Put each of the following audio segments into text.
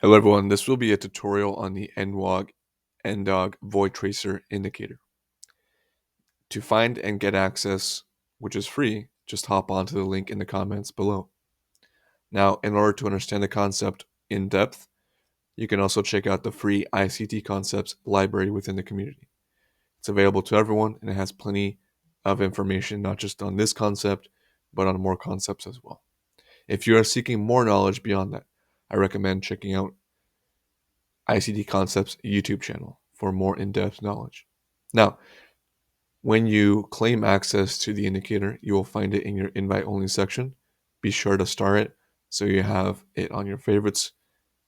Hello everyone, this will be a tutorial on the NWOG void tracer indicator. To find and get access, which is free, just hop onto the link in the comments below. Now, in order to understand the concept in depth, you can also check out the free ICT concepts library within the community. It's available to everyone and it has plenty of information, not just on this concept, but on more concepts as well. If you are seeking more knowledge beyond that, I recommend checking out ICT Concepts YouTube channel for more in-depth knowledge. Now, when you claim access to the indicator, you will find it in your invite only section. Be sure to star it so you have it on your favorites,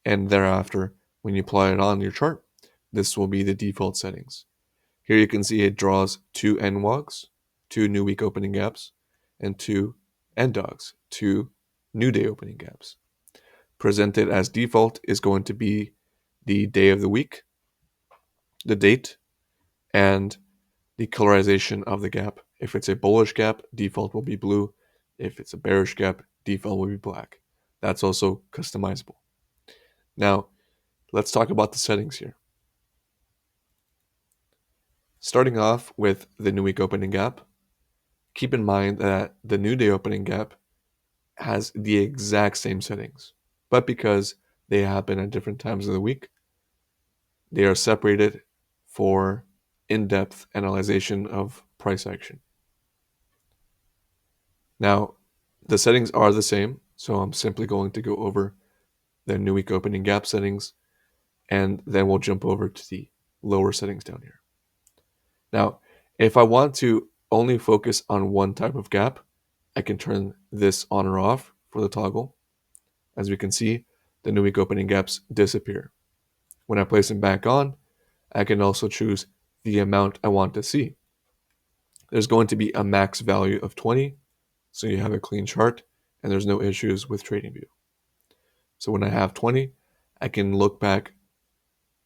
and thereafter, when you apply it on your chart, this will be the default settings. Here you can see it draws 2 NWOGs, 2 new week opening gaps, and 2 NDOGs, 2 new day opening gaps. Presented as default is going to be the day of the week, the date, and the colorization of the gap. If it's a bullish gap, default will be blue. If it's a bearish gap, default will be black. That's also customizable. Now, let's talk about the settings here. Starting off with the new week opening gap, keep in mind that the new day opening gap has the exact same settings, but because they happen at different times of the week, they are separated for in-depth analyzation of price action. Now, the settings are the same, so I'm simply going to go over the new week opening gap settings, and then we'll jump over to the lower settings down here. Now, if I want to only focus on one type of gap, I can turn this on or off for the toggle. As we can see, the new week opening gaps disappear. When I place them back on, I can also choose the amount I want to see. There's going to be a max value of 20, so you have a clean chart and there's no issues with TradingView. So when I have 20, I can look back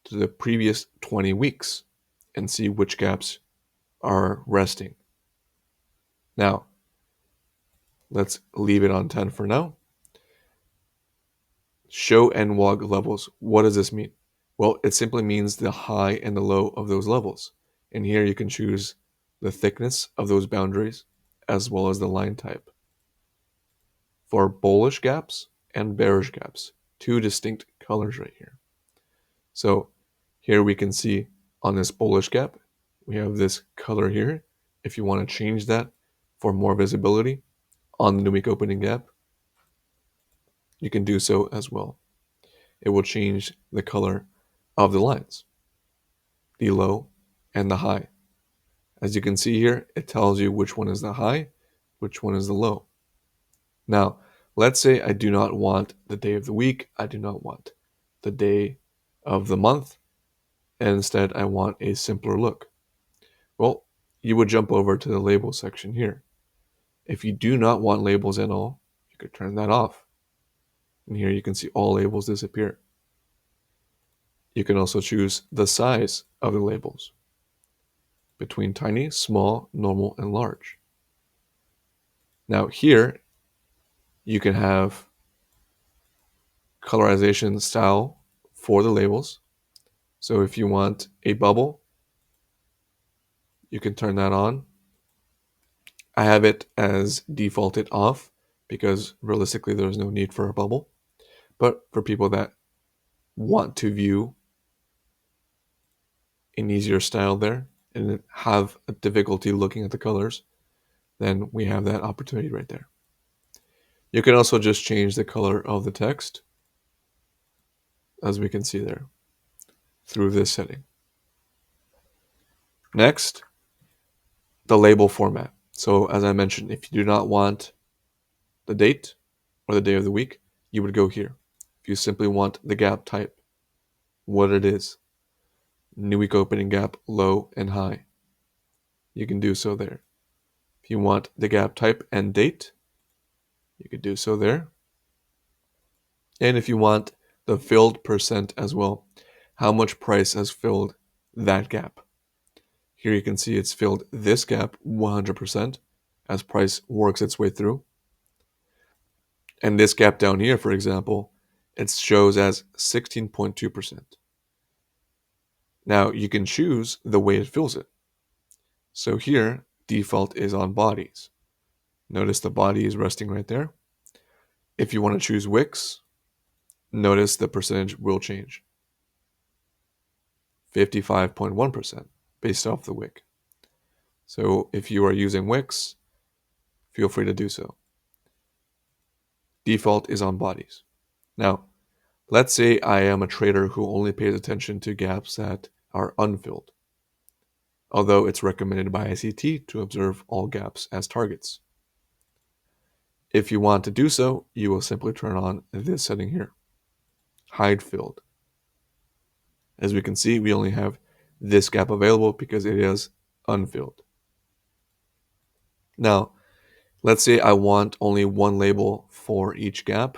to the previous 20 weeks and see which gaps are resting. Now, let's leave it on 10 for now. Show NWOG levels. What does this mean? Well, it simply means the high and the low of those levels. And here you can choose the thickness of those boundaries as well as the line type. For bullish gaps and bearish gaps, two distinct colors right here. So here we can see on this bullish gap, we have this color here. If you want to change that for more visibility on the new week opening gap, you can do so as well. It will change the color of the lines, the low and the high. As you can see here, it tells you which one is the high, which one is the low. Now, let's say I do not want the day of the week, I do not want the day of the month, and instead I want a simpler look. Well, you would jump over to the label section here. If you do not want labels at all, you could turn that off. And here you can see all labels disappear. You can also choose the size of the labels between tiny, small, normal, and large. Now here, you can have colorization style for the labels. So if you want a bubble, you can turn that on. I have it as defaulted off because realistically there's no need for a bubble. But for people that want to view an easier style there and have a difficulty looking at the colors, then we have that opportunity right there. You can also just change the color of the text, as we can see there, through this setting. Next, the label format. So as I mentioned, if you do not want the date or the day of the week, you would go here. If you simply want the gap type, what it is, new week opening gap, low and high, you can do so there. If you want the gap type and date, you could do so there. And if you want the filled percent as well, how much price has filled that gap. Here you can see it's filled this gap 100% as price works its way through. And this gap down here, for example, it shows as 16.2%. Now you can choose the way it fills it. So here, default is on bodies. Notice the body is resting right there. If you want to choose wicks, notice the percentage will change. 55.1% based off the wick. So if you are using wicks, feel free to do so. Default is on bodies. Now, let's say I am a trader who only pays attention to gaps that are unfilled, although it's recommended by ICT to observe all gaps as targets. If you want to do so, you will simply turn on this setting here, hide filled. As we can see, we only have this gap available because it is unfilled. Now, let's say I want only one label for each gap.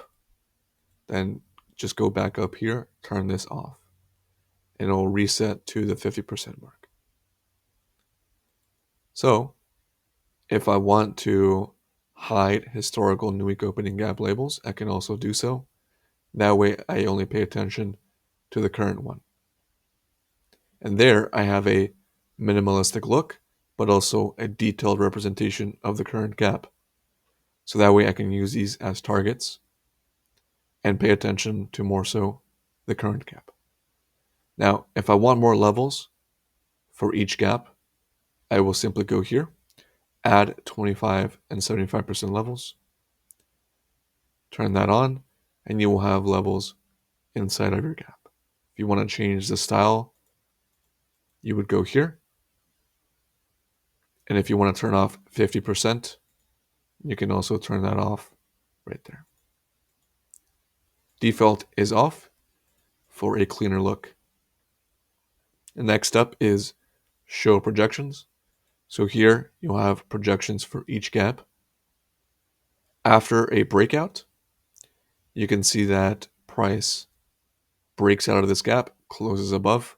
Then just go back up here, turn this off, and it will reset to the 50% mark. So, if I want to hide historical new week opening gap labels, I can also do so. That way, I only pay attention to the current one. And there I have a minimalistic look, but also a detailed representation of the current gap. So that way I can use these as targets and pay attention to more so the current gap. Now, if I want more levels for each gap, I will simply go here, add 25 and 75% levels, turn that on, and you will have levels inside of your gap. If you want to change the style, you would go here. And if you want to turn off 50%, you can also turn that off right there. Default is off for a cleaner look. And next up is show projections. So here you'll have projections for each gap. After a breakout, you can see that price breaks out of this gap, closes above.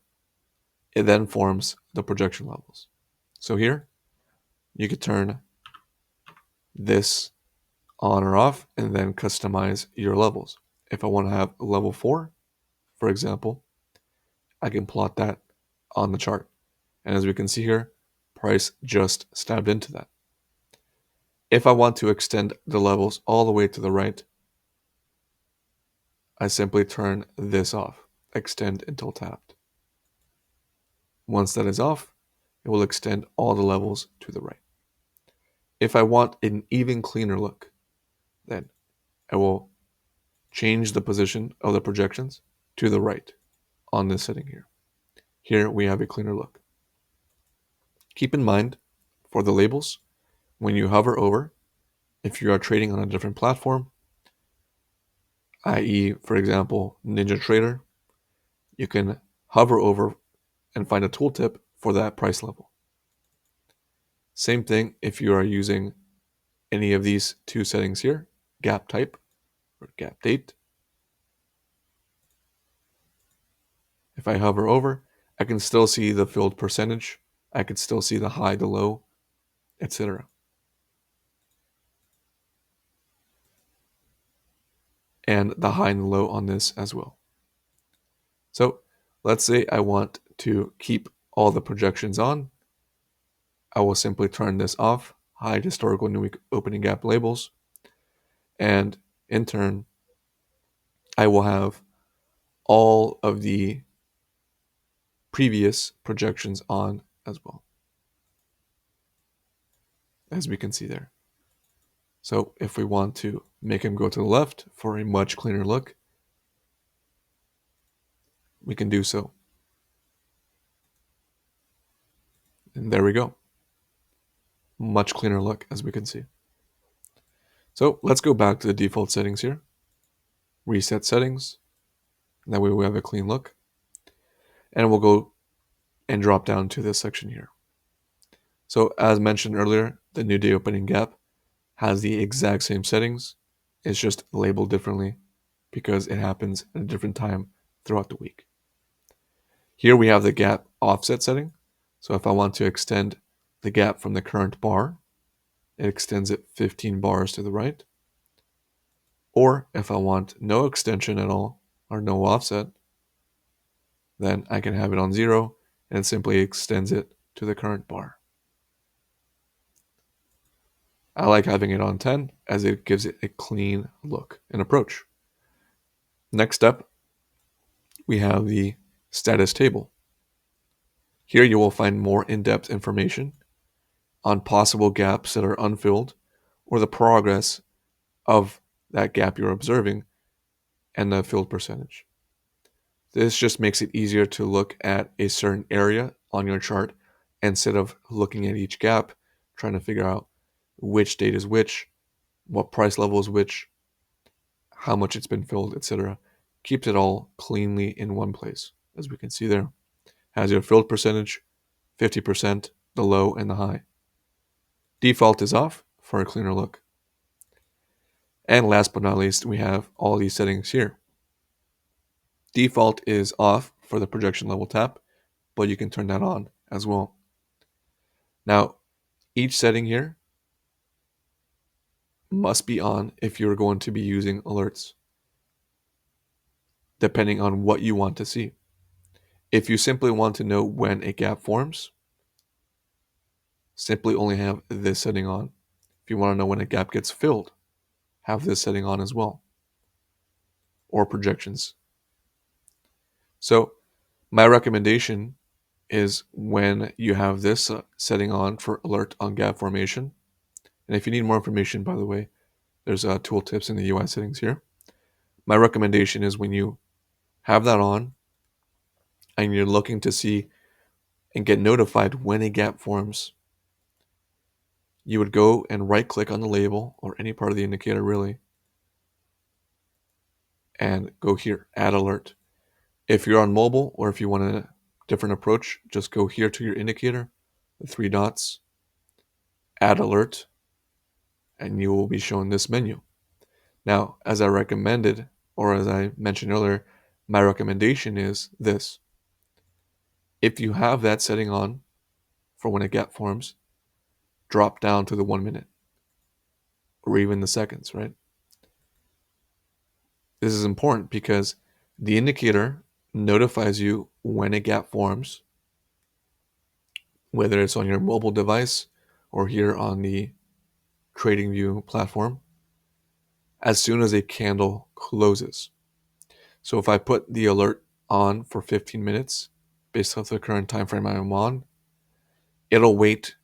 It then forms the projection levels. So here you could turn this on or off and then customize your levels. If I want to have level 4, for example, I can plot that on the chart. And as we can see here, price just stabbed into that. If I want to extend the levels all the way to the right, I simply turn this off, extend until tapped. Once that is off, it will extend all the levels to the right. If I want an even cleaner look, then I will change the position of the projections to the right on this setting here. Here we have a cleaner look. Keep in mind, for the labels, when you hover over, if you are trading on a different platform, i.e., for example, NinjaTrader, you can hover over and find a tooltip for that price level. Same thing if you are using any of these two settings here, gap type or gap date. If I hover over, I can still see the filled percentage. I can still see the high, the low, etc. And the high and the low on this as well. So let's say I want to keep all the projections on. I will simply turn this off, hide historical new week opening gap labels, and in turn, I will have all of the previous projections on as well, as we can see there. So if we want to make them go to the left for a much cleaner look, we can do so. And there we go. Much cleaner look, as we can see. So let's go back to the default settings here. Reset settings. That way we have a clean look. And we'll go and drop down to this section here. So as mentioned earlier, the new day opening gap has the exact same settings. It's just labeled differently because it happens at a different time throughout the week. Here we have the gap offset setting. So if I want to extend the gap from the current bar, it extends it 15 bars to the right. Or if I want no extension at all or no offset, then I can have it on 0 and it simply extends it to the current bar. I like having it on 10 as it gives it a clean look and approach. Next step, we have the status table. Here you will find more in-depth information on possible gaps that are unfilled or the progress of that gap you're observing and the filled percentage. This just makes it easier to look at a certain area on your chart instead of looking at each gap, trying to figure out which date is which, what price level is which, how much it's been filled, etc. Keeps it all cleanly in one place. As we can see there, has your filled percentage, 50%, the low and the high. Default is off for a cleaner look. And last but not least, we have all these settings here. Default is off for the projection level tap, but you can turn that on as well. Now, each setting here must be on if you're going to be using alerts, depending on what you want to see. If you simply want to know when a gap forms, simply only have this setting on. If you want to know when a gap gets filled, have this setting on as well, or projections. So my recommendation is when you have this setting on for alert on gap formation. And if you need more information, by the way, there's tooltips in the UI settings here. My recommendation is when you have that on and you're looking to see and get notified when a gap forms, you would go and right click on the label or any part of the indicator really and go here, add alert. If you're on mobile or if you want a different approach, just go here to your indicator, the 3 dots, add alert, and you will be shown this menu. Now, as I recommended, or as I mentioned earlier, my recommendation is this. If you have that setting on for when a gap forms, drop down to the 1 minute or even the seconds, right? This is important because the indicator notifies you when a gap forms, whether it's on your mobile device or here on the TradingView platform, as soon as a candle closes. So if I put the alert on for 15 minutes, based off the current time frame I'm on, it'll wait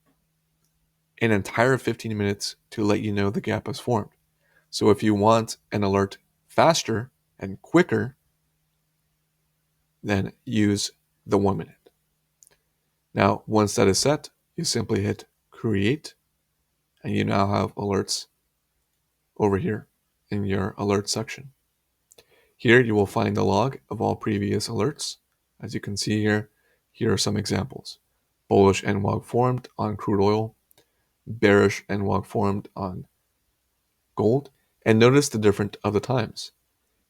an entire 15 minutes to let you know the gap has formed. So if you want an alert faster and quicker, then use the 1 minute. Now, once that is set, you simply hit create, and you now have alerts over here in your alert section. Here you will find the log of all previous alerts. As you can see here, here are some examples. Bullish NWOG formed on crude oil, bearish NWOG formed on gold, and notice the difference of the times.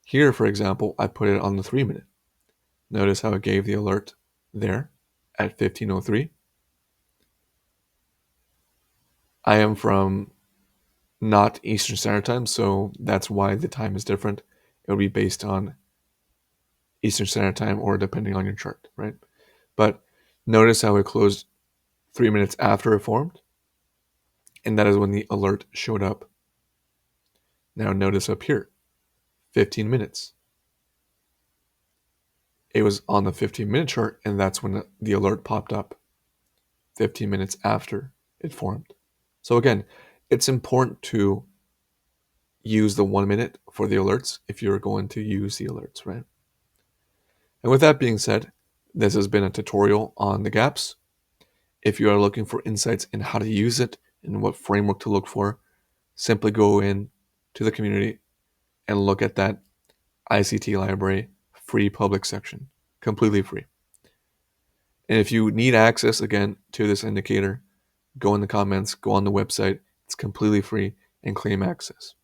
Here, for example, I put it on the 3 minute. Notice how it gave the alert there at 15:03. I am from not Eastern Standard Time, so that's why the time is different. It will be based on Eastern Standard Time or depending on your chart, right? But notice how it closed 3 minutes after it formed, and that is when the alert showed up. Now notice up here, 15 minutes. It was on the 15-minute chart, and that's when the alert popped up 15 minutes after it formed. So again, it's important to use the 1 minute for the alerts if you're going to use the alerts, right? And with that being said, this has been a tutorial on the gaps. If you are looking for insights in how to use it and what framework to look for, simply go in to the community and look at that ICT library free public section, completely free. And if you need access again to this indicator, go in the comments, go on the website. It's completely free and claim access.